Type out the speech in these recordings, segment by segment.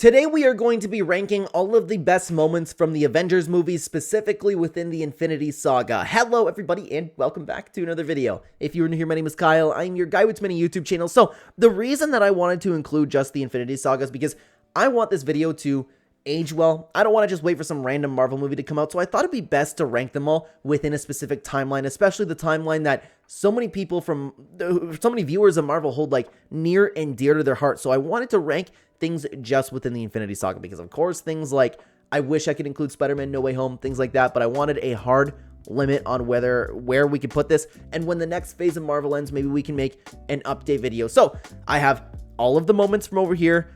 Today we are going to be ranking all of the best moments from the Avengers movies, specifically within the Infinity Saga. Hello everybody and welcome back to another video. If you're new here, my name is Kyle. I'm your guy with many YouTube channels. So the reason that I wanted to include just the Infinity Saga is because I want this video to age well. I don't want to just wait for some random Marvel movie to come out, so I thought it'd be best to rank them all within a specific timeline, especially the timeline that so many people so many viewers of Marvel hold like near and dear to their heart. So I wanted to rank things just within the Infinity Saga because, of course, things like I wish I could include Spider-Man No Way Home, things like that, but I wanted a hard limit on where we could put this, and when the next phase of Marvel ends, maybe we can make an update video. So I have all of the moments from over here,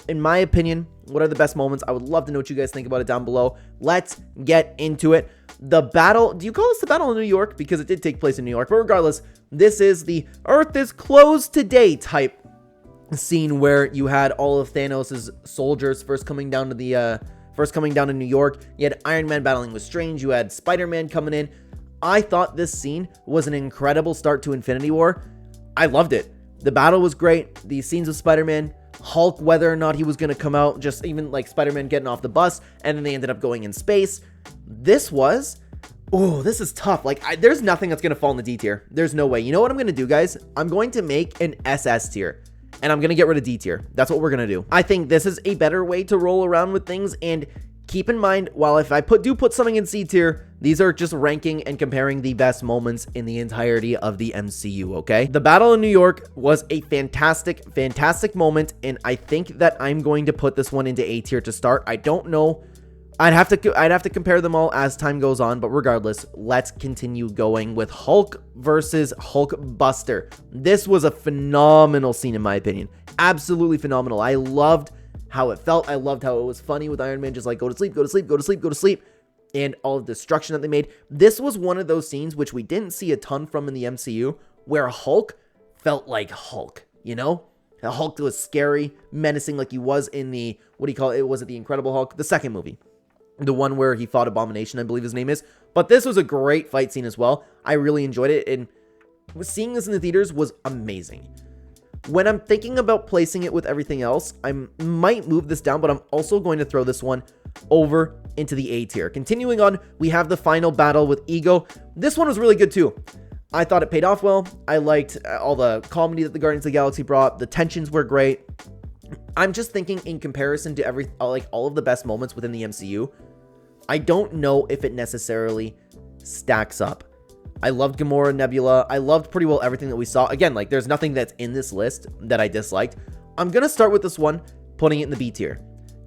in my opinion, what are the best moments. I would love to know what you guys think about it down below. Let's get into it. The battle, do you call this the Battle of New York? Because it did take place in New York, but regardless, this is the Earth is closed today type scene where you had all of Thanos' soldiers first coming down to New York. You had Iron Man battling with Strange. You had Spider-Man coming in. I thought this scene was an incredible start to Infinity War. I loved it. The battle was great. The scenes of Spider-Man, Hulk, whether or not he was going to come out, just even like Spider-Man getting off the bus, and then they ended up going in space. This is tough. Like, there's nothing that's going to fall in the D tier. There's no way. You know what I'm going to do, guys? I'm going to make an SS tier. And I'm going to get rid of D tier. That's what we're going to do. I think this is a better way to roll around with things. And keep in mind, while if I do put something in C tier, these are just ranking and comparing the best moments in the entirety of the MCU, okay? The Battle in New York was a fantastic, fantastic moment. And I think that I'm going to put this one into A tier to start. I don't know. I'd have to compare them all as time goes on, but regardless, let's continue going with Hulk versus Hulk Buster. This was a phenomenal scene in my opinion. Absolutely phenomenal. I loved how it felt. I loved how it was funny with Iron Man just like go to sleep, go to sleep, go to sleep, go to sleep, and all of the destruction that they made. This was one of those scenes which we didn't see a ton from in the MCU where Hulk felt like Hulk, you know? Hulk was scary, menacing like he was in the, was it the Incredible Hulk? The second movie. The one where he fought Abomination, I believe his name is. But this was a great fight scene as well. I really enjoyed it, and seeing this in the theaters was amazing. When I'm thinking about placing it with everything else, I might move this down, but I'm also going to throw this one over into the A tier. Continuing on, we have the final battle with Ego. This one was really good too. I thought it paid off well. I liked all the comedy that the Guardians of the Galaxy brought. The tensions were great. I'm just thinking in comparison to all of the best moments within the MCU, I don't know if it necessarily stacks up. I loved Gamora, Nebula. I loved pretty well everything that we saw. Again, like there's nothing that's in this list that I disliked. I'm going to start with this one, putting it in the B tier.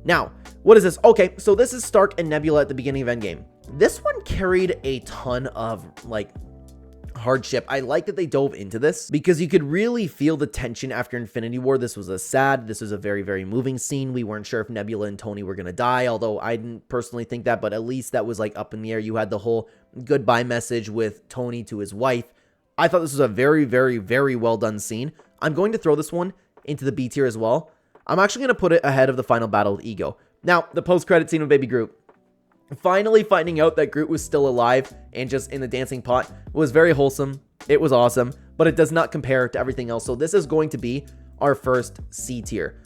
Now, what is this? Okay, so this is Stark and Nebula at the beginning of Endgame. This one carried a ton of hardship. I like that they dove into this because you could really feel the tension after Infinity War. This was a very, very moving scene. We weren't sure if Nebula and Tony were going to die, although I didn't personally think that, but at least that was like up in the air. You had the whole goodbye message with Tony to his wife. I thought this was a very, very, very well done scene. I'm going to throw this one into the B tier as well. I'm actually going to put it ahead of the final battle with Ego. Now, the post-credit scene with Baby Groot. Finally finding out that Groot was still alive and just in the dancing pot was very wholesome. It was awesome, but it does not compare to everything else. So this is going to be our first C tier.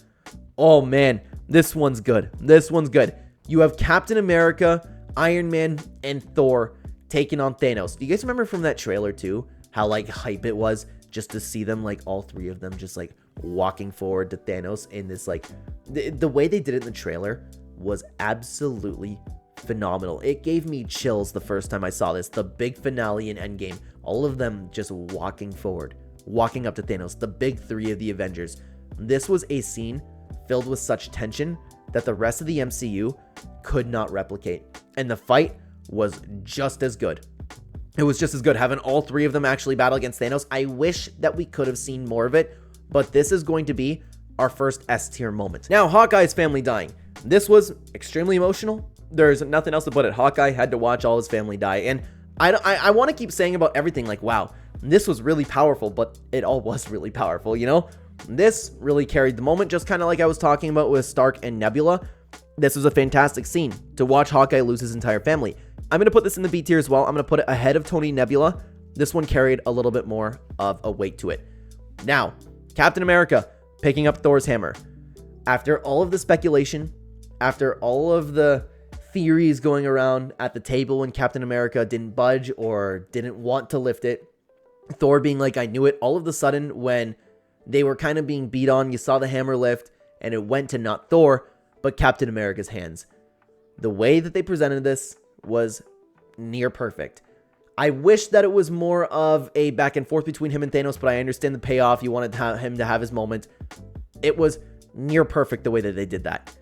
Oh man, this one's good. This one's good. You have Captain America, Iron Man, and Thor taking on Thanos. Do you guys remember from that trailer too, how like hype it was just to see them, like all three of them just like walking forward to Thanos in this like, the way they did it in the trailer was absolutely phenomenal. It gave me chills the first time I saw this. The big finale in Endgame, all of them just walking forward, walking up to Thanos, the big three of the Avengers. This was a scene filled with such tension that the rest of the MCU could not replicate. And the fight was just as good. It was just as good having all three of them actually battle against Thanos. I wish that we could have seen more of it, but this is going to be our first S tier moment. Now, Hawkeye's family dying. This was extremely emotional. There's nothing else to put it. Hawkeye had to watch all his family die. And I want to keep saying about everything like, wow, this was really powerful, but it all was really powerful, you know? This really carried the moment, just kind of like I was talking about with Stark and Nebula. This was a fantastic scene to watch Hawkeye lose his entire family. I'm going to put this in the B tier as well. I'm going to put it ahead of Tony and Nebula. This one carried a little bit more of a weight to it. Now, Captain America picking up Thor's hammer. After all of the speculation, after all of the theories going around at the table when Captain America didn't budge or didn't want to lift it, Thor being like, I knew it, all of a sudden when they were kind of being beat on, you saw the hammer lift and it went to not Thor, but Captain America's hands. The way that they presented this was near perfect. I wish that it was more of a back and forth between him and Thanos, but I understand the payoff. You wanted him to have his moment. It was near perfect the way that they did that.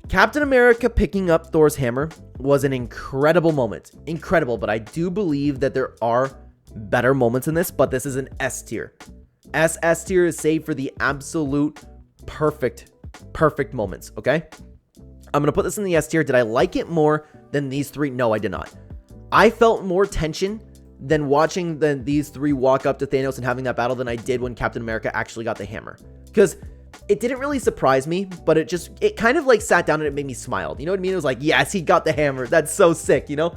Captain America picking up Thor's hammer was an incredible moment. Incredible, but I do believe that there are better moments in this, but this is an S tier. S tier is saved for the absolute perfect moments, okay? I'm going to put this in the S tier. Did I like it more than these three? No, I did not. I felt more tension than watching these three walk up to Thanos and having that battle than I did when Captain America actually got the hammer. Because it didn't really surprise me, but it kind of like sat down and it made me smile. You know what I mean? It was like, yes, he got the hammer. That's so sick, you know?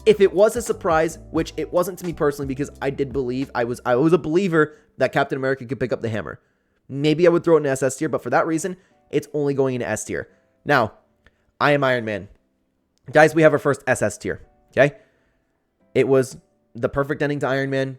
If it was a surprise, which it wasn't to me personally, because I did believe, I was a believer that Captain America could pick up the hammer. Maybe I would throw it in SS tier, but for that reason, it's only going into S tier. Now, I am Iron Man. Guys, we have our first SS tier, okay? It was the perfect ending to Iron Man.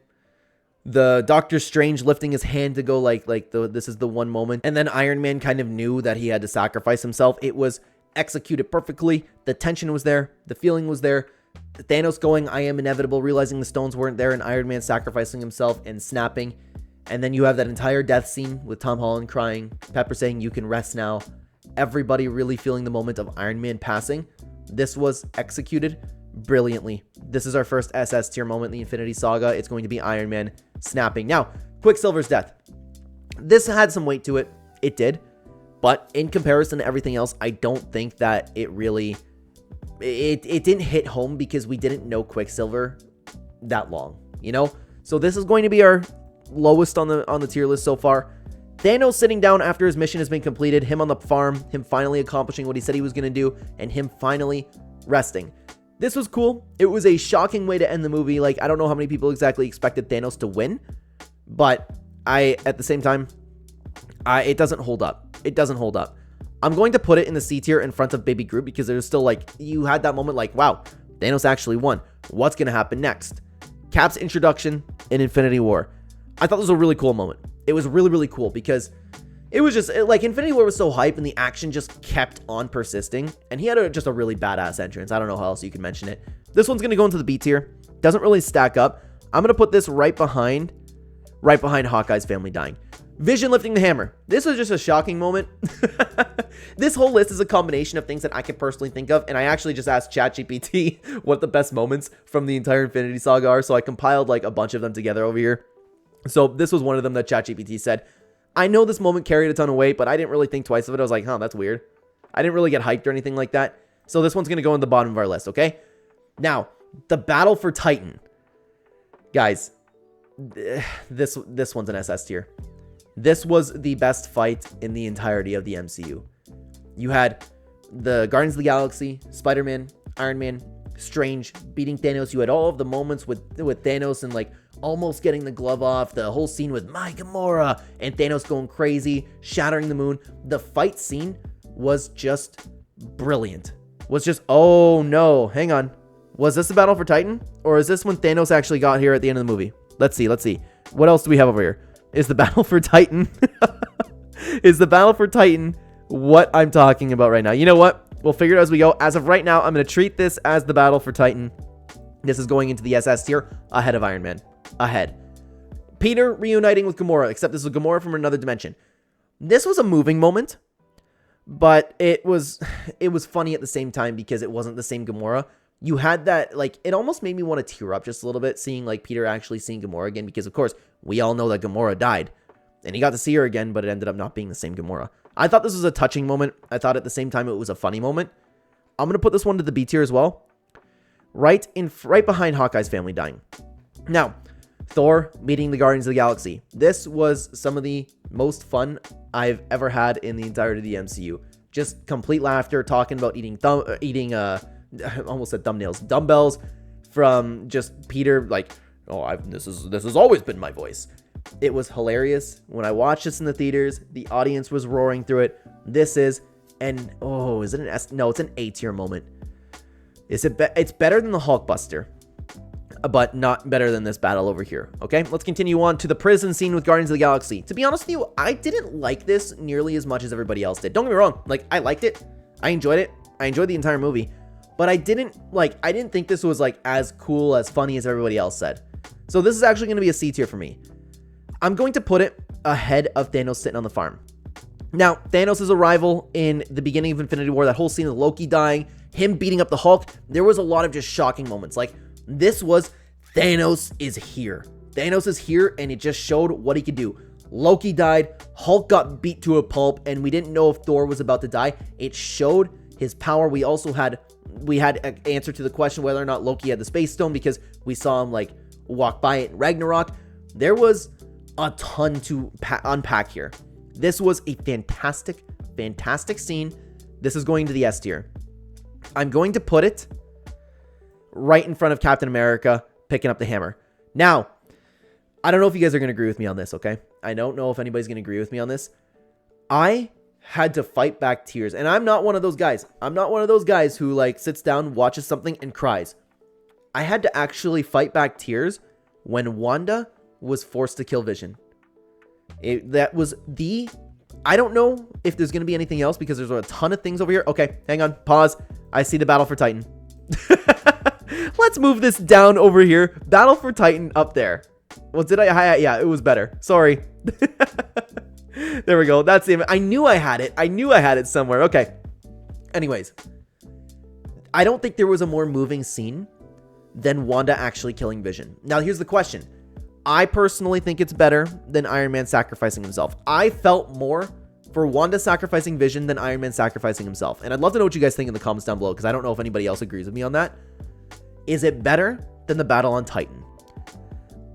The Doctor Strange lifting his hand to go this is the one moment. And then Iron Man kind of knew that he had to sacrifice himself. It was executed perfectly. The tension was there. The feeling was there. Thanos going, I am inevitable, realizing the stones weren't there, and Iron Man sacrificing himself and snapping. And then you have that entire death scene with Tom Holland crying, Pepper saying, you can rest now. Everybody really feeling the moment of Iron Man passing. This was executed brilliantly. This is our first SS tier moment in the Infinity Saga. It's going to be Iron Man snapping. Now, Quicksilver's death. This had some weight to it. It did. But in comparison to everything else, I don't think that it really... It didn't hit home because we didn't know Quicksilver that long, you know? So this is going to be our lowest on the tier list so far. Thanos sitting down after his mission has been completed, him on the farm, him finally accomplishing what he said he was going to do, and him finally resting. This was cool. It was a shocking way to end the movie. Like, I don't know how many people exactly expected Thanos to win, but at the same time, it doesn't hold up. It doesn't hold up. I'm going to put it in the C tier in front of Baby Groot because there's still like, you had that moment like, wow, Thanos actually won. What's going to happen next? Cap's introduction in Infinity War. I thought this was a really cool moment. It was really, really cool because it was just like Infinity War was so hype and the action just kept on persisting. And he had just a really badass entrance. I don't know how else you can mention it. This one's going to go into the B tier. Doesn't really stack up. I'm going to put this right behind Hawkeye's family dying. Vision lifting the hammer. This was just a shocking moment. This whole list is a combination of things that I can personally think of. And I actually just asked ChatGPT what the best moments from the entire Infinity Saga are. So I compiled like a bunch of them together over here. So this was one of them that ChatGPT said, I know this moment carried a ton of weight, but I didn't really think twice of it. I was like, huh, that's weird. I didn't really get hyped or anything like that. So this one's going to go in the bottom of our list, okay? Now, the battle for Titan. Guys, this one's an SS tier. This was the best fight in the entirety of the MCU. You had the Guardians of the Galaxy, Spider-Man, Iron Man, Strange beating Thanos. You had all of the moments with Thanos and like almost getting the glove off. The whole scene with my Gamora and Thanos going crazy, shattering the moon. The fight scene was just brilliant. Was just, oh no, hang on. Was this the battle for Titan? Or is this when Thanos actually got here at the end of the movie? Let's see. What else do we have over here? Is the battle for Titan? Is the battle for Titan what I'm talking about right now? You know what? We'll figure it out as we go. As of right now, I'm going to treat this as the battle for Titan. This is going into the SS tier ahead of Iron Man. Ahead. Peter reuniting with Gamora, except this is Gamora from another dimension. This was a moving moment, but it was funny at the same time because it wasn't the same Gamora. You had that, like, it almost made me want to tear up just a little bit seeing, like, Peter actually seeing Gamora again because, of course, we all know that Gamora died. And he got to see her again, but it ended up not being the same Gamora. I thought this was a touching moment. I thought at the same time it was a funny moment. I'm going to put this one to the B tier as well. Right behind Hawkeye's family dying. Now, Thor meeting the Guardians of the Galaxy. This was some of the most fun I've ever had in the entirety of the MCU. Just complete laughter, talking about eating I almost said thumbnails, dumbbells from just Peter, like, oh, this has always been my voice. It was hilarious. When I watched this in the theaters, the audience was roaring through it. This is an, oh, is it an S? No, it's an A tier moment. It's better than the Hulkbuster, but not better than this battle over here. Okay, let's continue on to the prison scene with Guardians of the Galaxy. To be honest with you, I didn't like this nearly as much as everybody else did. Don't get me wrong. Like, I liked it. I enjoyed it. I enjoyed the entire movie, but I didn't think this was like as cool, as funny as everybody else said. So this is actually going to be a C tier for me. I'm going to put it ahead of Thanos sitting on the farm. Now, Thanos' arrival in the beginning of Infinity War, that whole scene of Loki dying, him beating up the Hulk, there was a lot of just shocking moments. Like, this was, Thanos is here. Thanos is here, and it just showed what he could do. Loki died, Hulk got beat to a pulp, and we didn't know if Thor was about to die. It showed his power. We had an answer to the question whether or not Loki had the Space Stone, because we saw him, like, walk by it in Ragnarok. There was a ton to unpack here. This was a fantastic, fantastic scene. This is going to the S tier. I'm going to put it right in front of Captain America picking up the hammer. Now, I don't know if you guys are going to agree with me on this, okay? I don't know if anybody's going to agree with me on this. I had to fight back tears, and I'm not one of those guys. I'm not one of those guys who, like, sits down, watches something, and cries. I had to actually fight back tears when Wanda was forced to kill Vision. That was the... I don't know if there's going to be anything else because there's a ton of things over here. Okay, hang on. Pause. I see the Battle for Titan. Let's move this down over here. Battle for Titan up there. Well, did I? Yeah, it was better. Sorry. There we go. That's it. I knew I had it. I knew I had it somewhere. Okay. Anyways. I don't think there was a more moving scene than Wanda actually killing Vision. Now, here's the question. I personally think it's better than Iron Man sacrificing himself. I felt more for Wanda sacrificing Vision than Iron Man sacrificing himself. And I'd love to know what you guys think in the comments down below, because I don't know if anybody else agrees with me on that. Is it better than the battle on Titan?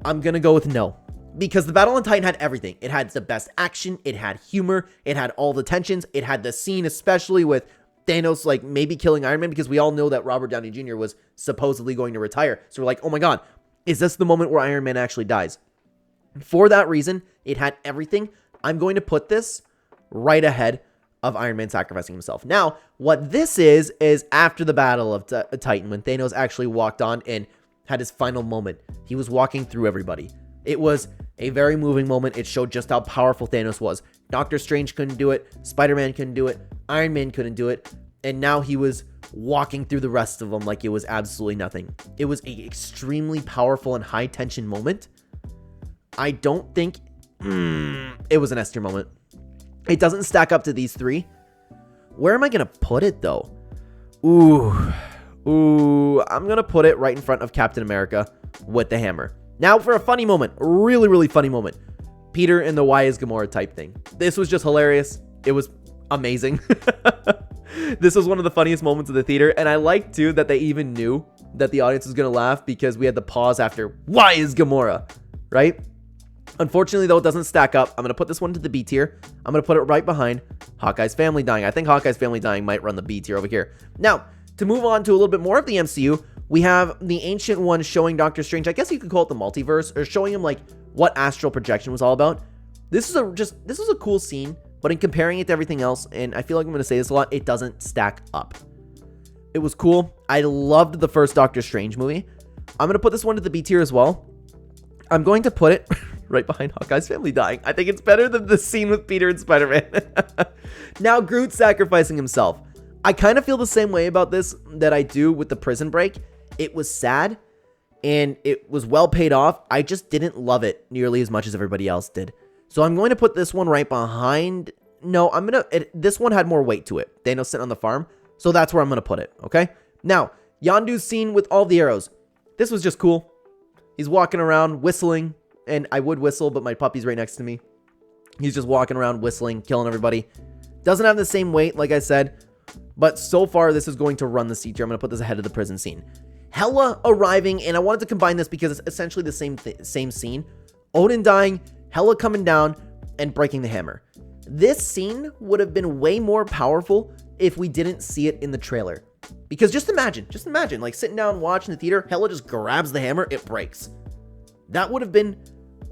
I'm going to go with no. Because the battle on Titan had everything. It had the best action. It had humor. It had all the tensions. It had the scene, especially with Thanos, like, maybe killing Iron Man, because we all know that Robert Downey Jr. was supposedly going to retire. So we're like, oh my God, is this the moment where Iron Man actually dies? For that reason, it had everything. I'm going to put this right ahead of Iron Man sacrificing himself. Now, what this is after the battle of Titan, when Thanos actually walked on and had his final moment. He was walking through everybody. It was a very moving moment. It showed just how powerful Thanos was. Doctor Strange couldn't do it. Spider-Man couldn't do it. Iron Man couldn't do it. And now he was walking through the rest of them like it was absolutely nothing. It was an extremely powerful and high tension moment. I don't think it was an S tier moment. It doesn't stack up to these three. Where am I going to put it though? Ooh, I'm going to put it right in front of Captain America with the hammer. Now for a funny moment, really, really funny moment. Peter and the Why is Gamora type thing. This was just hilarious. It was amazing. This was one of the funniest moments of the theater. And I like too that they even knew that the audience was going to laugh because we had the pause after Why is Gamora, right? Unfortunately, though, it doesn't stack up. I'm going to put this one to the B tier. I'm going to put it right behind Hawkeye's family dying. I think Hawkeye's family dying might run the B tier over here. Now, to move on to a little bit more of the MCU, we have the Ancient One showing Doctor Strange. I guess you could call it the multiverse, or showing him like what astral projection was all about. This is a cool scene, but in comparing it to everything else, and I feel like I'm going to say this a lot, it doesn't stack up. It was cool. I loved the first Doctor Strange movie. I'm going to put this one to the B tier as well. I'm going to put it right behind Hawkeye's family dying. I think it's better than the scene with Peter and Spider-Man. Now, Groot sacrificing himself. I kind of feel the same way about this that I do with the Prison Break. It was sad, and it was well paid off. I just didn't love it nearly as much as everybody else did. So I'm going to put this one right behind. No, this one had more weight to it. Thanos sitting on the farm. So that's where I'm going to put it, okay? Now, Yondu's scene with all the arrows. This was just cool. He's walking around whistling, and I would whistle, but my puppy's right next to me. He's just walking around whistling, killing everybody. Doesn't have the same weight, like I said, but so far this is going to run the C tier. I'm going to put this ahead of the prison scene. Hela arriving, and I wanted to combine this because it's essentially the same scene. Odin dying, Hela coming down, and breaking the hammer. This scene would have been way more powerful if we didn't see it in the trailer. Because just imagine, like sitting down watching the theater, Hela just grabs the hammer, it breaks. That would have been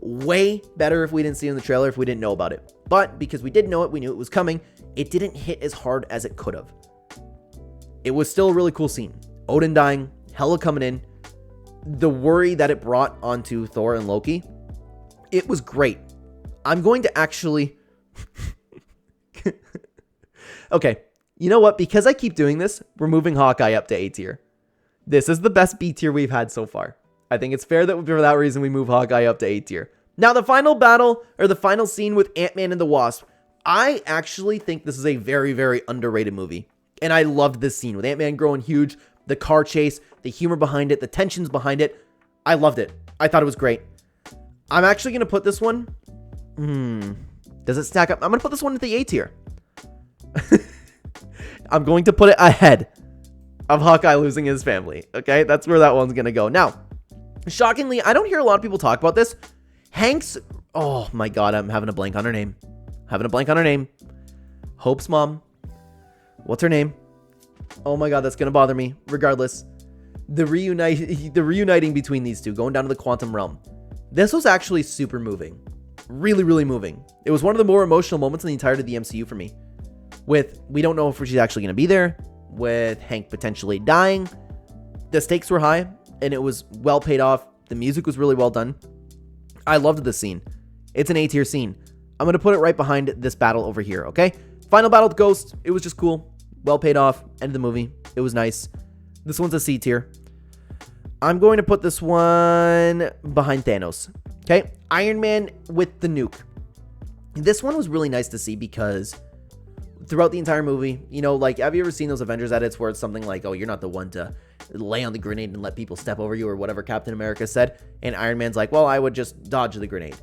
Way better if we didn't see it in the trailer, if we didn't know about it. But because we did know it, we knew it was coming, it didn't hit as hard as it could have. It was still a really cool scene. Odin dying, Hela coming in, the worry that it brought onto Thor and Loki, it was great. I'm going to actually... Okay, you know what? Because I keep doing this, we're moving Hawkeye up to A tier. This is the best B tier we've had so far. I think it's fair that for that reason we move Hawkeye up to A tier. Now, the final battle, or the final scene with Ant-Man and the Wasp, I actually think this is a very, very underrated movie. And I loved this scene with Ant-Man growing huge, the car chase, the humor behind it, the tensions behind it. I loved it. I thought it was great. I'm actually going to put this one... Does it stack up? I'm going to put this one at the A tier. I'm going to put it ahead of Hawkeye losing his family. Okay, that's where that one's going to go. Now, shockingly, I don't hear a lot of people talk about this. Hank's... Oh my god, I'm having a blank on her name. Hope's mom. What's her name? Oh my god, that's going to bother me. Regardless, the reuniting between these two, going down to the quantum realm. This was actually super moving. Really, really moving. It was one of the more emotional moments in the entirety of the MCU for me. With, we don't know if she's actually going to be there. With Hank potentially dying. The stakes were high, and it was well paid off. The music was really well done. I loved this scene. It's an A tier scene. I'm going to put it right behind this battle over here, okay? Final battle with Ghost. It was just cool. Well paid off. End of the movie. It was nice. This one's a C tier. I'm going to put this one behind Thanos. Okay? Iron Man with the nuke. This one was really nice to see because throughout the entire movie, you know, like, have you ever seen those Avengers edits where it's something like, oh, you're not the one to lay on the grenade and let people step over you, or whatever Captain America said, and Iron Man's like, well, I would just dodge the grenade.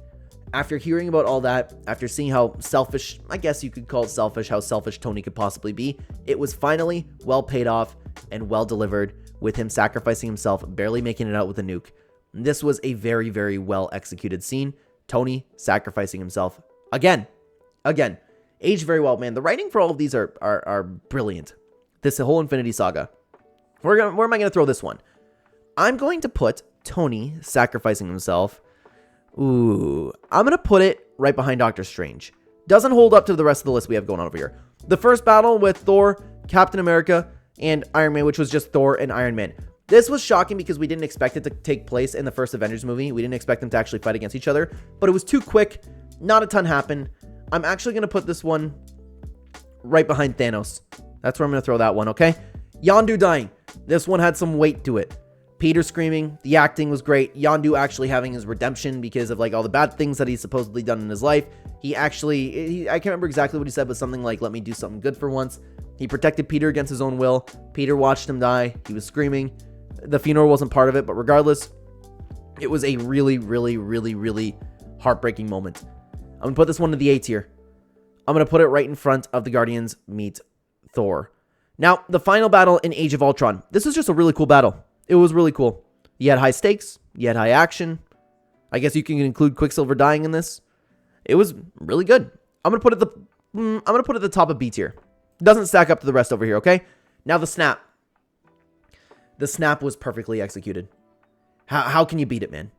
After hearing about all that, after seeing how selfish, I guess you could call it selfish, how selfish Tony could possibly be, it was finally well paid off and well delivered, with him sacrificing himself, barely making it out with a nuke. This was a very, very well executed scene. Tony sacrificing himself again. Aged very well, man. The writing for all of these are brilliant. This whole Infinity Saga. Where am I going to throw this one? I'm going to put Tony sacrificing himself. Ooh, I'm going to put it right behind Doctor Strange. Doesn't hold up to the rest of the list we have going on over here. The first battle with Thor, Captain America, and Iron Man, which was just Thor and Iron Man. This was shocking because we didn't expect it to take place in the first Avengers movie. We didn't expect them to actually fight against each other, but it was too quick. Not a ton happened. I'm actually going to put this one right behind Thanos. That's where I'm going to throw that one, okay? Yondu dying. This one had some weight to it. Peter screaming. The acting was great. Yondu actually having his redemption because of, like, all the bad things that he's supposedly done in his life. He actually, I can't remember exactly what he said, but something like, let me do something good for once. He protected Peter against his own will. Peter watched him die. He was screaming. The funeral wasn't part of it, but regardless, it was a really, really, really, really heartbreaking moment. I'm going to put this one to the A tier. I'm going to put it right in front of the Guardians meet Thor. Now, the final battle in Age of Ultron. This was just a really cool battle. It was really cool. You had high stakes. You had high action. I guess you can include Quicksilver dying in this. It was really good. I'm going to put it at the top of B tier. Doesn't stack up to the rest over here, okay? Now the snap. The snap was perfectly executed. How can you beat it, man?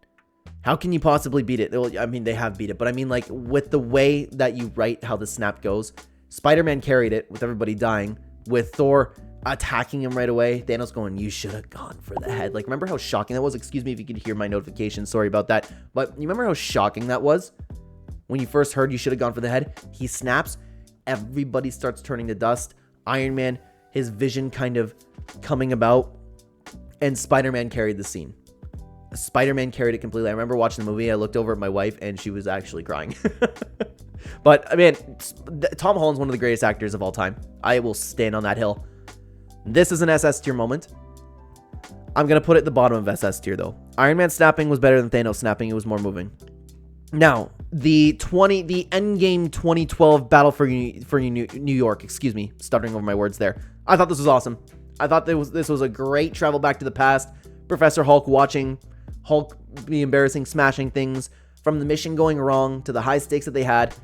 How can you possibly beat it? Well, I mean, they have beat it, but I mean, like, with the way that you write how the snap goes, Spider-Man carried it with everybody dying, with Thor attacking him right away. Thanos going, you should have gone for the head. Like, remember how shocking that was? Excuse me if you could hear my notification. Sorry about that. But you remember how shocking that was? When you first heard you should have gone for the head? He snaps. Everybody starts turning to dust. Iron Man, his vision kind of coming about. And Spider-Man carried the scene. Spider-Man carried it completely. I remember watching the movie. I looked over at my wife, and she was actually crying. But, I mean, Tom Holland's one of the greatest actors of all time. I will stand on that hill. This is an SS tier moment. I'm going to put it at the bottom of SS tier, though. Iron Man snapping was better than Thanos snapping. It was more moving. Now, the Endgame 2012 Battle for New York. Excuse me, stuttering over my words there. I thought this was awesome. I thought this was a great travel back to the past. Professor Hulk watching Hulk be embarrassing, smashing things, from the mission going wrong to the high stakes that they had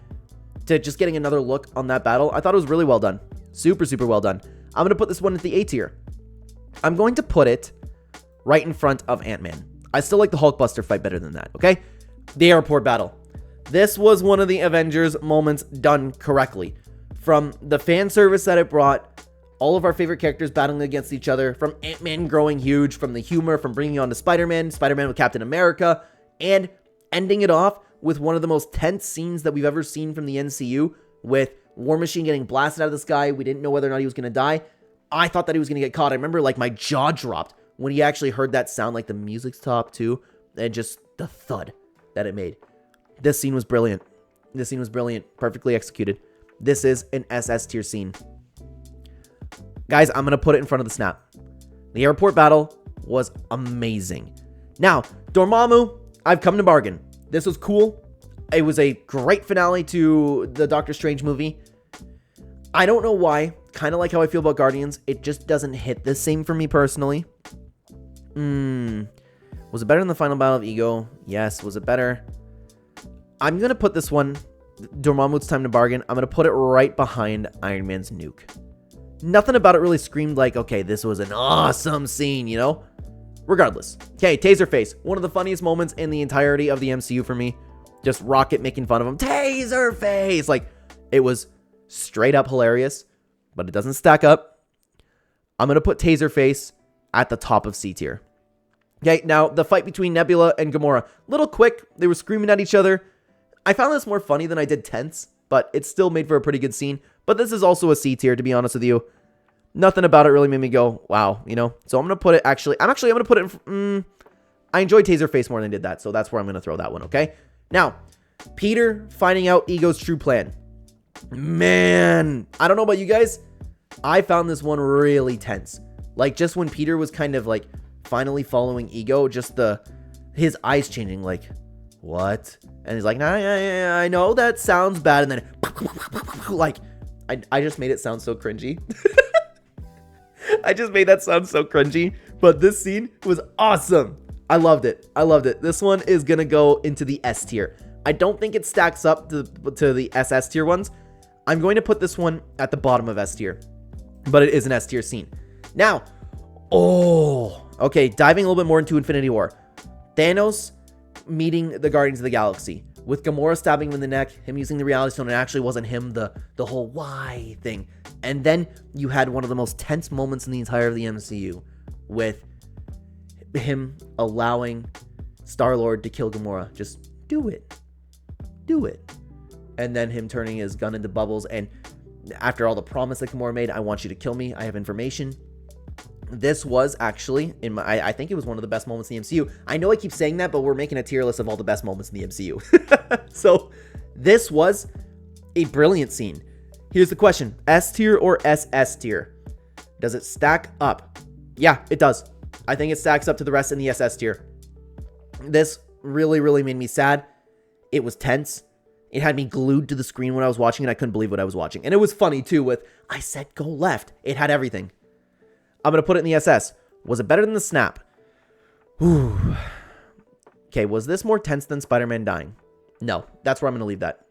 to just getting another look on that battle. I thought it was really well done. Super, super well done. I'm going to put this one at the A tier. I'm going to put it right in front of Ant-Man. I still like the Hulkbuster fight better than that, okay? The airport battle. This was one of the Avengers moments done correctly. From the fan service that it brought, all of our favorite characters battling against each other, from Ant-Man growing huge, from the humor, from bringing on to Spider-Man, Spider-Man with Captain America, and ending it off with one of the most tense scenes that we've ever seen from the MCU, with War Machine getting blasted out of the sky. We didn't know whether or not he was going to die. I thought that he was going to get caught. I remember, like, my jaw dropped when he actually heard that sound, like the music stopped too, and just the thud that it made. This scene was brilliant. This scene was brilliant. Perfectly executed. This is an SS tier scene. Guys, I'm going to put it in front of the snap. The airport battle was amazing. Now, Dormammu, I've come to bargain. This was cool. It was a great finale to the Doctor Strange movie. I don't know why. Kind of like how I feel about Guardians. It just doesn't hit the same for me personally. Was it better than the final battle of Ego? Yes. Was it better? I'm going to put this one, Dormammu's Time to Bargain, I'm going to put it right behind Iron Man's nuke. Nothing about it really screamed like, okay, this was an awesome scene, you know? Regardless. Okay, Taserface. One of the funniest moments in the entirety of the MCU for me. Just Rocket making fun of him. Taserface! Like, it was straight up hilarious, but it doesn't stack up. I'm going to put Taserface at the top of C tier. Okay, now, the fight between Nebula and Gamora. Little quick. They were screaming at each other. I found this more funny than I did tense, but it still made for a pretty good scene. But this is also a C tier, to be honest with you. Nothing about it really made me go, wow, you know? So I'm going to put it, I'm going to put it in, I enjoyed Taserface more than I did that, so that's where I'm going to throw that one, okay? Now, Peter finding out Ego's true plan. Man, I don't know about you guys. I found this one really tense. Like, just when Peter was kind of, like, finally following Ego, just his eyes changing, like, what? And he's like, nah, I know that sounds bad. And then, like, I just made it sound so cringy. I just made that sound so cringy. But this scene was awesome. I loved it. I loved it. This one is going to go into the S tier. I don't think it stacks up to the SS tier ones. I'm going to put this one at the bottom of S tier. But it is an S tier scene. Now, okay, diving a little bit more into Infinity War. Thanos meeting the Guardians of the Galaxy, with Gamora stabbing him in the neck, him using the Reality Stone, it actually wasn't him, the whole why thing. And then you had one of the most tense moments in the entire of the MCU, with him allowing Star-Lord to kill Gamora. Just do it. Do it. And then him turning his gun into bubbles, and after all the promise that Gamora made, I want you to kill me, I have information. This was actually, I think it was one of the best moments in the MCU. I know I keep saying that, but we're making a tier list of all the best moments in the MCU. So, this was a brilliant scene. Here's the question. S tier or SS tier? Does it stack up? Yeah, it does. I think it stacks up to the rest in the SS tier. This really, really made me sad. It was tense. It had me glued to the screen when I was watching it. I couldn't believe what I was watching. And it was funny, too, with, I said go left. It had everything. I'm going to put it in the SS. Was it better than the snap? Ooh. Okay, was this more tense than Spider-Man dying? No, that's where I'm going to leave that.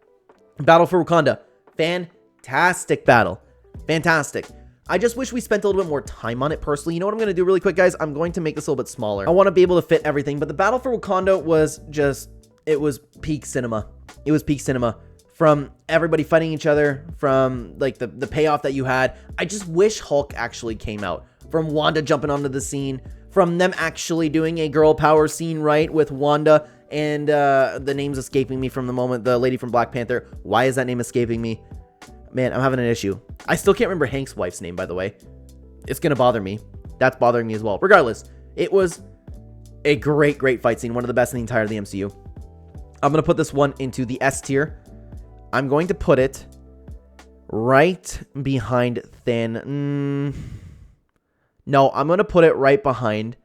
Battle for Wakanda. Fantastic battle. Fantastic. I just wish we spent a little bit more time on it personally. You know what I'm going to do really quick, guys? I'm going to make this a little bit smaller. I want to be able to fit everything, but the Battle for Wakanda was just, it was peak cinema. It was peak cinema. From everybody fighting each other, from like the payoff that you had. I just wish Hulk actually came out. From Wanda jumping onto the scene, from them actually doing a girl power scene, right, with Wanda, and the name's escaping me from the moment, the lady from Black Panther. Why is that name escaping me? Man, I'm having an issue. I still can't remember Hank's wife's name, by the way. It's going to bother me. That's bothering me as well. Regardless, it was a great, great fight scene. One of the best in the entire of the MCU. I'm going to put this one into the S tier. I'm going to put it right behind No, I'm going to put it right behind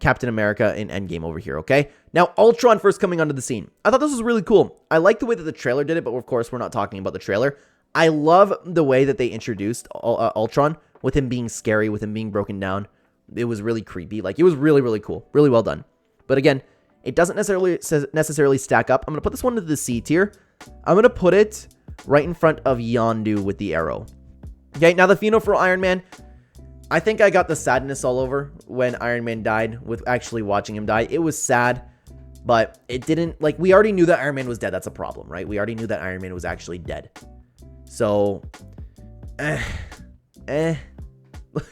Captain America in Endgame over here, okay? Now, Ultron first coming onto the scene. I thought this was really cool. I like the way that the trailer did it, but of course, we're not talking about the trailer. I love the way that they introduced Ultron, with him being scary, with him being broken down. It was really creepy. Like, it was really, really cool. Really well done. But again, it doesn't necessarily stack up. I'm going to put this one into the C tier. I'm going to put it right in front of Yondu with the arrow. Okay, now the funeral for Iron Man. I think I got the sadness all over when Iron Man died, with actually watching him die. It was sad, But it didn't, like, we already knew that Iron Man was dead. That's a problem, right? We already knew that Iron Man was actually dead. So,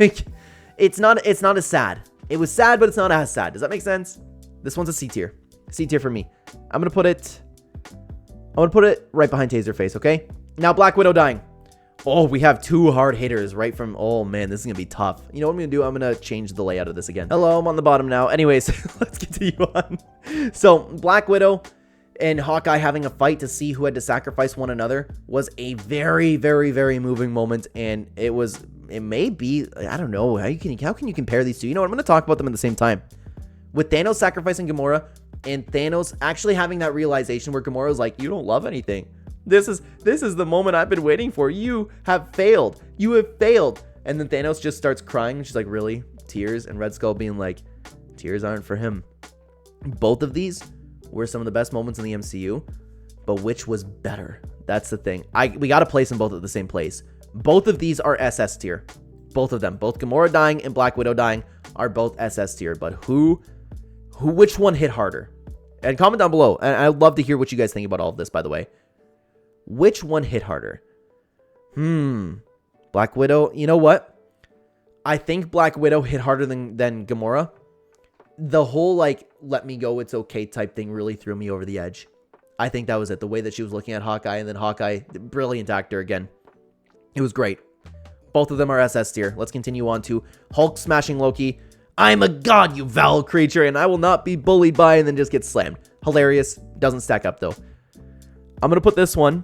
like, it's not as sad. It was sad, but it's not as sad. Does that make sense? This one's a C tier. C tier for me. I'm gonna put it right behind Taserface, okay? Now, Black Widow dying. Oh, we have two hard hitters right from... Oh, man, this is going to be tough. You know what I'm going to do? I'm going to change the layout of this again. Hello, I'm on the bottom now. Anyways, let's continue on. So, Black Widow and Hawkeye having a fight to see who had to sacrifice one another was a very, very, very moving moment. And it may be... I don't know. How can you compare these two? You know what? I'm going to talk about them at the same time. With Thanos sacrificing Gamora and Thanos actually having that realization where Gamora's like, you don't love anything. This is the moment I've been waiting for. You have failed. You have failed. And then Thanos just starts crying. And she's like, really? Tears? And Red Skull being like, tears aren't for him. Both of these were some of the best moments in the MCU. But which was better? That's the thing. We got to place them both at the same place. Both of these are SS tier. Both of them. Both Gamora dying and Black Widow dying are both SS tier. But which one hit harder? And comment down below. And I'd love to hear what you guys think about all of this, by the way. Which one hit harder? Black Widow. You know what? I think Black Widow hit harder than Gamora. The whole, like, let me go, it's okay type thing really threw me over the edge. I think that was it. The way that she was looking at Hawkeye, and then Hawkeye, brilliant actor again. It was great. Both of them are SS tier. Let's continue on to Hulk smashing Loki. I'm a god, you foul creature, and I will not be bullied by, and then just get slammed. Hilarious. Doesn't stack up, though. I'm going to put this one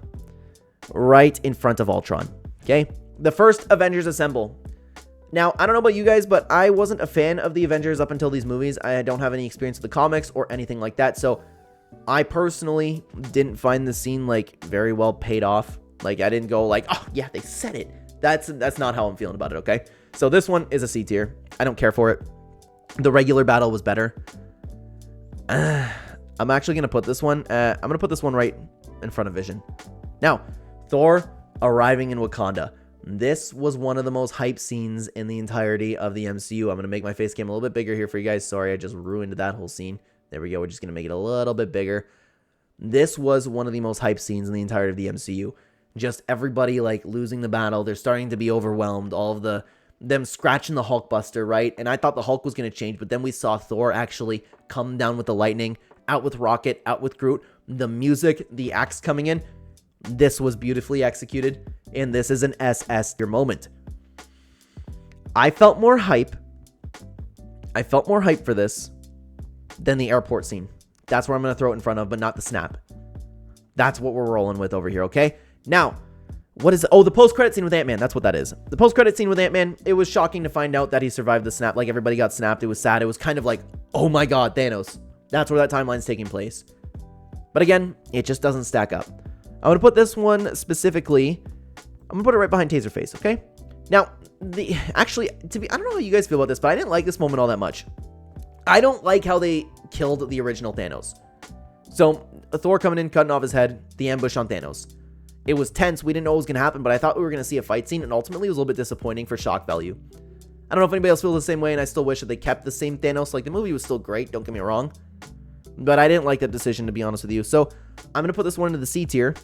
right in front of Ultron, okay? The first Avengers Assemble. Now, I don't know about you guys, but I wasn't a fan of the Avengers up until these movies. I don't have any experience with the comics or anything like that, so I personally didn't find the scene, like, very well paid off. Like, I didn't go like, oh, yeah, they said it. That's not how I'm feeling about it, okay? So this one is a C tier. I don't care for it. The regular battle was better. I'm actually going to put this one, right in front of Vision. Now, Thor arriving in Wakanda. This was one of the most hype scenes in the entirety of the MCU. I'm going to make my face cam a little bit bigger here for you guys. Sorry, I just ruined that whole scene. There we go. We're just going to make it a little bit bigger. This was one of the most hype scenes in the entirety of the MCU. Just everybody, like, losing the battle. They're starting to be overwhelmed. All of them scratching the Hulkbuster, right? And I thought the Hulk was going to change, but then we saw Thor actually come down with the lightning, out with Rocket, out with Groot. The music, the axe coming in. This was beautifully executed, and this is an SS tier moment. I felt more hype for this than the airport scene. That's where I'm going to throw it in front of, but not the snap. That's what we're rolling with over here, okay? Now, what is... Oh, the post-credit scene with Ant-Man. That's what that is. The post-credit scene with Ant-Man, it was shocking to find out that he survived the snap. Like, everybody got snapped. It was sad. It was kind of like, oh my god, Thanos. That's where that timeline's taking place. But again, it just doesn't stack up. I'm going to put this one specifically... I'm going to put it right behind Taserface, okay? Now, actually, I don't know how you guys feel about this, but I didn't like this moment all that much. I don't like how they killed the original Thanos. So, Thor coming in, cutting off his head, the ambush on Thanos. It was tense. We didn't know what was going to happen, but I thought we were going to see a fight scene, and ultimately it was a little bit disappointing for shock value. I don't know if anybody else feels the same way, and I still wish that they kept the same Thanos. Like, the movie was still great, don't get me wrong. But I didn't like that decision, to be honest with you. So, I'm going to put this one into the C tier.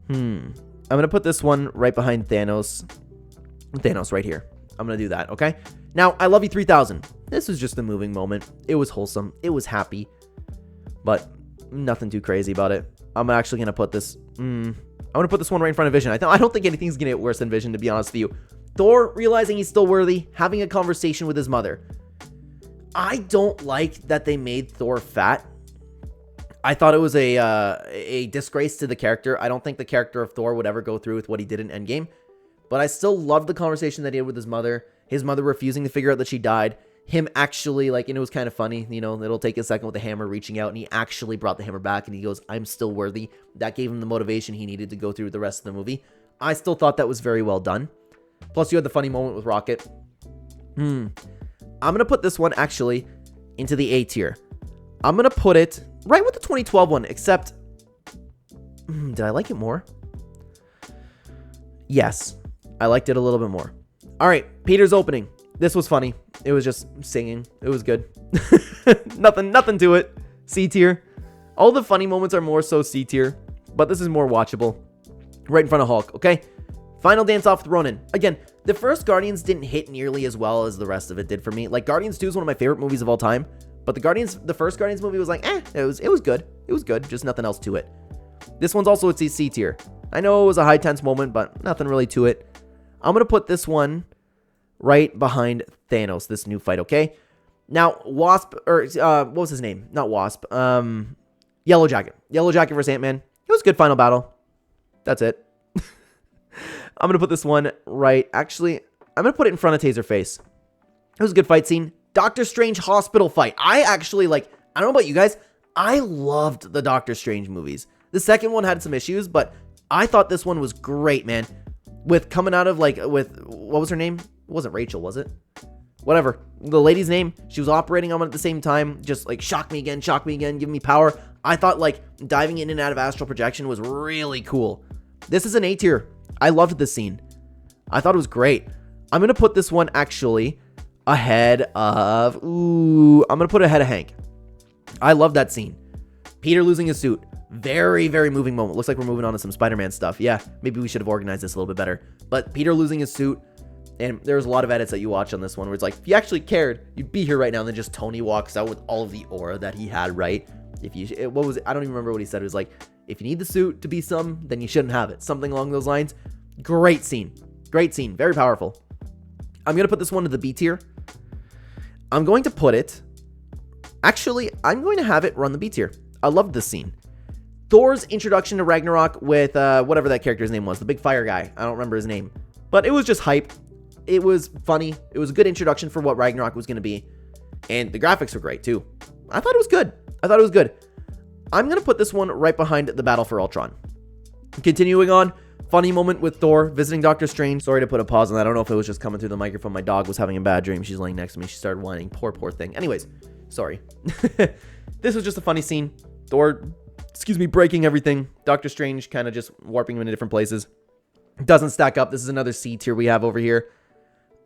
I'm going to put this one right behind Thanos. Thanos right here. I'm going to do that, okay? Now, I Love You 3000. This was just a moving moment. It was wholesome. It was happy. But nothing too crazy about it. I'm actually going to put this... I'm going to put this one right in front of Vision. I don't think anything's going to get worse than Vision, to be honest with you. Thor realizing he's still worthy, having a conversation with his mother. I don't like that they made Thor fat. I thought it was a disgrace to the character. I don't think the character of Thor would ever go through with what he did in Endgame. But I still loved the conversation that he had with his mother refusing to figure out that she died. Him actually, like, and it was kind of funny, you know, it'll take a second with the hammer reaching out, and he actually brought the hammer back, and he goes, I'm still worthy. That gave him the motivation he needed to go through the rest of the movie. I still thought that was very well done. Plus, you had the funny moment with Rocket. I'm going to put this one, actually, into the A tier. I'm going to put it right with the 2012 one, except... did I like it more? Yes. I liked it a little bit more. All right, Peter's opening. This was funny. It was just singing. It was good. nothing to it. C tier. All the funny moments are more so C tier, but this is more watchable. Right in front of Hulk, okay? Final dance off with Ronan. Again, the first Guardians didn't hit nearly as well as the rest of it did for me. Like, Guardians 2 is one of my favorite movies of all time, but the first Guardians movie was like, it was good. It was good, just nothing else to it. This one's also a C tier. I know it was a high tense moment, but nothing really to it. I'm going to put this one right behind Thanos, this new fight, okay? Now, Wasp, or what was his name? Not Wasp. Yellow Jacket. Yellow Jacket versus Ant-Man. It was a good final battle. That's it. I'm going to put this one right. Actually, I'm going to put it in front of Taserface. It was a good fight scene. Doctor Strange hospital fight. I actually, like, I don't know about you guys. I loved the Doctor Strange movies. The second one had some issues, but I thought this one was great, man. With coming out of, like, with, what was her name? It wasn't Rachel, was it? Whatever. The lady's name. She was operating on it at the same time. Just, like, shock me again, give me power. I thought, like, diving in and out of astral projection was really cool. This is an A tier. I loved this scene. I thought it was great. I'm going to put this one, actually, ahead of... I'm going to put it ahead of Hank. I love that scene. Peter losing his suit. Very, very moving moment. Looks like we're moving on to some Spider-Man stuff. Yeah, maybe we should have organized this a little bit better. But Peter losing his suit, and there's a lot of edits that you watch on this one where it's like, if you actually cared, you'd be here right now. And then just Tony walks out with all of the aura that he had, right? What was it? I don't even remember what he said. It was like, if you need the suit to be some, then you shouldn't have it. Something along those lines. Great scene. Great scene. Very powerful. I'm going to put this one to the B tier. I'm going to put it... Actually, I'm going to have it run the B tier. I loved this scene. Thor's introduction to Ragnarok with whatever that character's name was. The big fire guy. I don't remember his name. But it was just hype. It was funny. It was a good introduction for what Ragnarok was going to be. And the graphics were great, too. I thought it was good. I'm going to put this one right behind the Battle for Ultron. Continuing on, funny moment with Thor visiting Doctor Strange. Sorry to put a pause on that. I don't know if it was just coming through the microphone. My dog was having a bad dream. She's laying next to me. She started whining. Poor thing. Anyways, sorry. This was just a funny scene. Thor, breaking everything. Doctor Strange kind of just warping him into different places. Doesn't stack up. This is another C tier we have over here.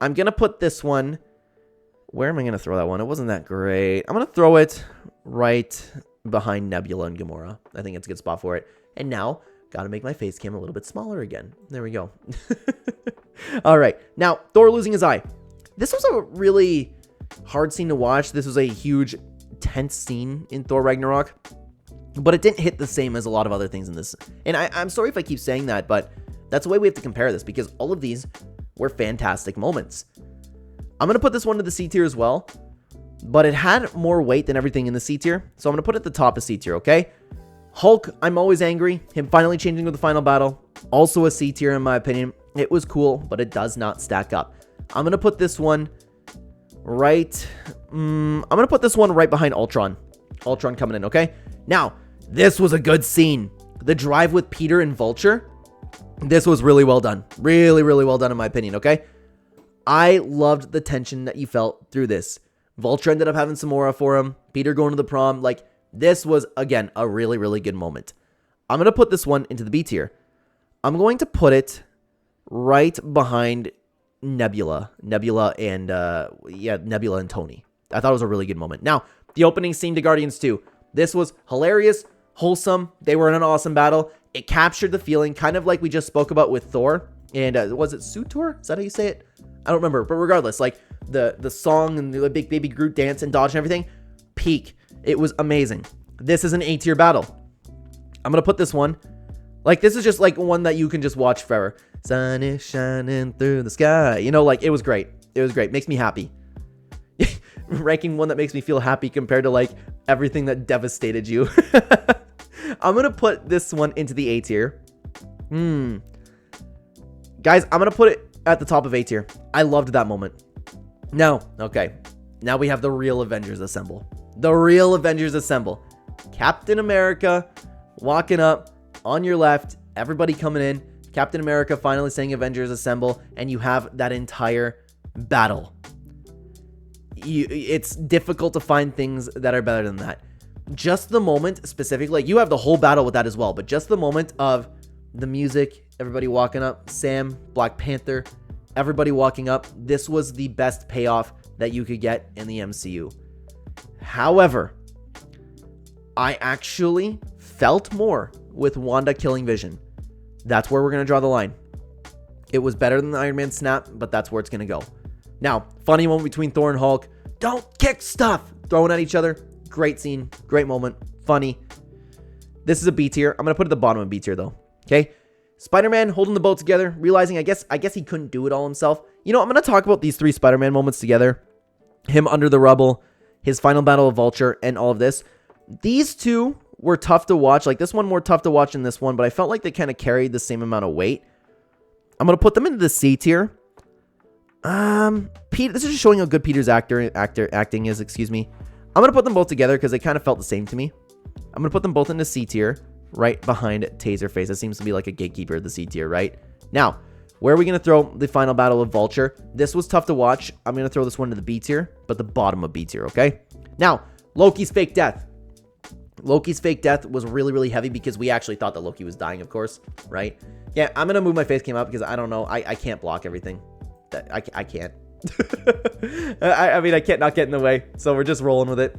I'm going to put this one... Where am I going to throw that one? It wasn't that great. I'm going to throw it right behind Nebula and Gamora. I think it's a good spot for it. And now, got to make my face cam a little bit smaller again. There we go. All right. Now, Thor losing his eye. This was a really hard scene to watch. This was a huge, tense scene in Thor Ragnarok. But it didn't hit the same as a lot of other things in this. And I'm sorry if I keep saying that, but that's the way we have to compare this, because all of these were fantastic moments. I'm going to put this one to the C tier as well, but it had more weight than everything in the C tier, so I'm going to put it at the top of C tier, okay? Hulk, I'm always angry. Him finally changing with the final battle. Also a C tier in my opinion. It was cool, but it does not stack up. I'm going to put this one right... I'm going to put this one right behind Ultron. Ultron coming in, okay? Now, this was a good scene. The drive with Peter and Vulture. This was really well done. Really, really well done in my opinion, okay? I loved the tension that you felt through this. Vulture ended up having some aura for him. Peter going to the prom. Like, this was, again, a really, really good moment. I'm going to put this one into the B tier. I'm going to put it right behind Nebula. Nebula and Tony. I thought it was a really good moment. Now, the opening scene to Guardians 2. This was hilarious, wholesome. They were in an awesome battle. It captured the feeling, kind of like we just spoke about with Thor. And was it Sutor? Is that how you say it? I don't remember, but regardless, like the song and the big baby Groot dance and dodge and everything, peak. It was amazing. This is an A tier battle. I'm going to put this one. Like, this is just like one that you can just watch forever. Sun is shining through the sky. You know, like, it was great. It was great. Makes me happy. Ranking one that makes me feel happy compared to like everything that devastated you. I'm going to put this one into the A tier. Guys, I'm going to put it at the top of A tier. I loved that moment. Now, okay. Now we have the real Avengers assemble. The real Avengers assemble. Captain America walking up on your left. Everybody coming in. Captain America finally saying Avengers assemble. And you have that entire battle. It's difficult to find things that are better than that. Just the moment specifically. Like, you have the whole battle with that as well. But just the moment of the music, everybody walking up, Sam, Black Panther, everybody walking up. This was the best payoff that you could get in the MCU. However, I actually felt more with Wanda killing Vision. That's where we're going to draw the line. It was better than the Iron Man snap, but that's where it's going to go. Now, funny moment between Thor and Hulk. Don't kick stuff. Throwing at each other. Great scene. Great moment. Funny. This is a B tier. I'm going to put it at the bottom of B tier, though. Okay? Spider-Man holding the boat together, realizing I guess he couldn't do it all himself. You know, I'm going to talk about these 3 Spider-Man moments together. Him under the rubble, his final battle of Vulture, and all of this. These 2 were tough to watch. Like, this one more tough to watch than this one, but I felt like they kind of carried the same amount of weight. I'm going to put them into the C tier. Pete, this is just showing how good Peter's acting is, excuse me. I'm going to put them both together because they kind of felt the same to me. I'm going to put them both into C tier, right behind Taserface. That seems to be like a gatekeeper of the C tier, right? Now, where are we going to throw the final battle of Vulture? This was tough to watch. I'm going to throw this one to the B tier, but the bottom of B tier, okay? Now, Loki's fake death. Loki's fake death was really, really heavy because we actually thought that Loki was dying, of course, right? Yeah, I'm going to move my face cam up because I don't know. I can't block everything. I can't. I mean, I can't not get in the way, so we're just rolling with it.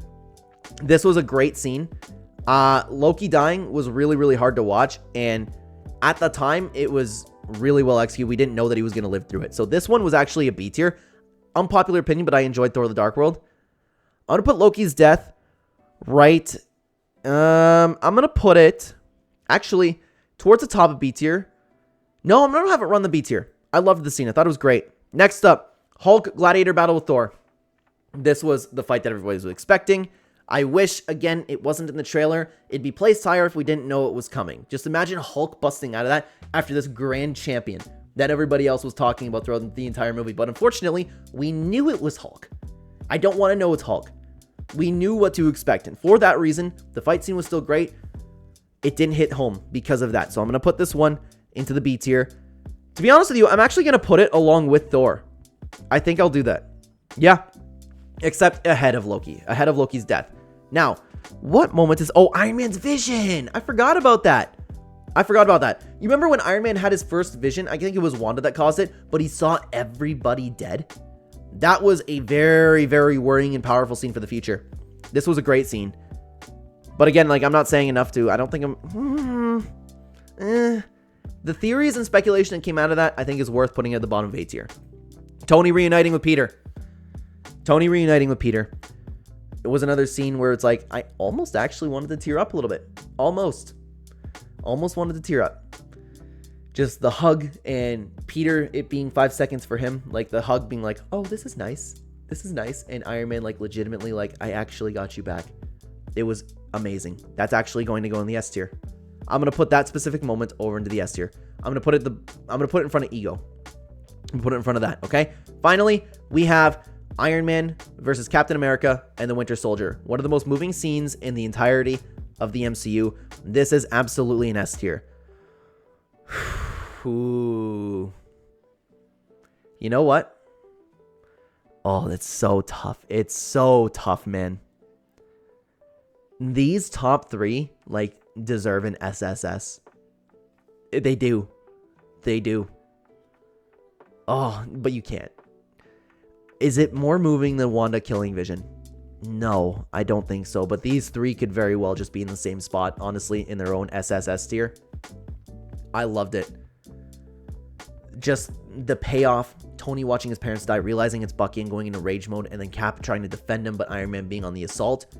This was a great scene. Loki dying was really, really hard to watch, and at the time, it was really well executed. We didn't know that he was going to live through it. So this one was actually a B tier. Unpopular opinion, but I enjoyed Thor: The Dark World. I'm going to put Loki's death right. I'm going to put it actually towards the top of B tier. No, I'm going to have it run the B tier. I loved the scene. I thought it was great. Next up, Hulk Gladiator battle with Thor. This was the fight that everybody was expecting. I wish, again, it wasn't in the trailer. It'd be placed higher if we didn't know it was coming. Just imagine Hulk busting out of that after this grand champion that everybody else was talking about throughout the entire movie. But unfortunately, we knew it was Hulk. I don't want to know it's Hulk. We knew what to expect. And for that reason, the fight scene was still great. It didn't hit home because of that. So I'm going to put this one into the B tier. To be honest with you, I'm actually going to put it along with Thor. I think I'll do that. Yeah. Except ahead of Loki. Ahead of Loki's death. Now, what moment is... Oh, Iron Man's vision. I forgot about that. You remember when Iron Man had his first vision? I think it was Wanda that caused it, but he saw everybody dead. That was a very, very worrying and powerful scene for the future. This was a great scene. But again, like, I'm not saying enough to... I don't think I'm... The theories and speculation that came out of that, I think, is worth putting at the bottom of A tier. Tony reuniting with Peter. It was another scene where it's like, I almost actually wanted to tear up a little bit. Almost wanted to tear up. Just the hug and Peter, it being 5 seconds for him. Like the hug being like, oh, this is nice. And Iron Man like legitimately like, I actually got you back. It was amazing. That's actually going to go in the S tier. I'm going to put that specific moment over into the S tier. I'm going to put it in front of Ego. I'm going to put it in front of that, okay? Finally, we have Iron Man versus Captain America and the Winter Soldier. One of the most moving scenes in the entirety of the MCU. This is absolutely an S tier. Ooh. You know what? Oh, it's so tough. It's so tough, man. These top 3, like, deserve an SSS. They do. Oh, but you can't. Is it more moving than Wanda killing Vision? No, I don't think so. But these 3 could very well just be in the same spot, honestly, in their own SSS tier. I loved it. Just the payoff, Tony watching his parents die, realizing it's Bucky and going into rage mode, and then Cap trying to defend him, but Iron Man being on the assault.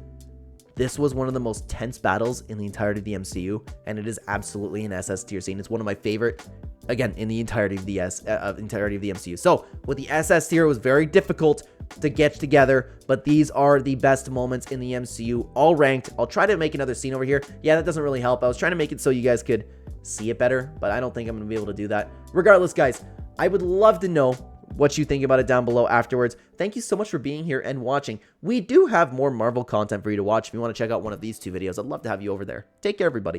This was one of the most tense battles in the entirety of the MCU, and it is absolutely an SS tier scene. It's one of my favorite, again, in the entirety of the MCU. So with the SS tier, it was very difficult to get together, but these are the best moments in the MCU, all ranked. I'll try to make another scene over here. Yeah, that doesn't really help. I was trying to make it so you guys could see it better, but I don't think I'm going to be able to do that. Regardless, guys, I would love to know what you think about it down below afterwards. Thank you so much for being here and watching. We do have more Marvel content for you to watch. If you want to check out one of these 2 videos, I'd love to have you over there. Take care, everybody.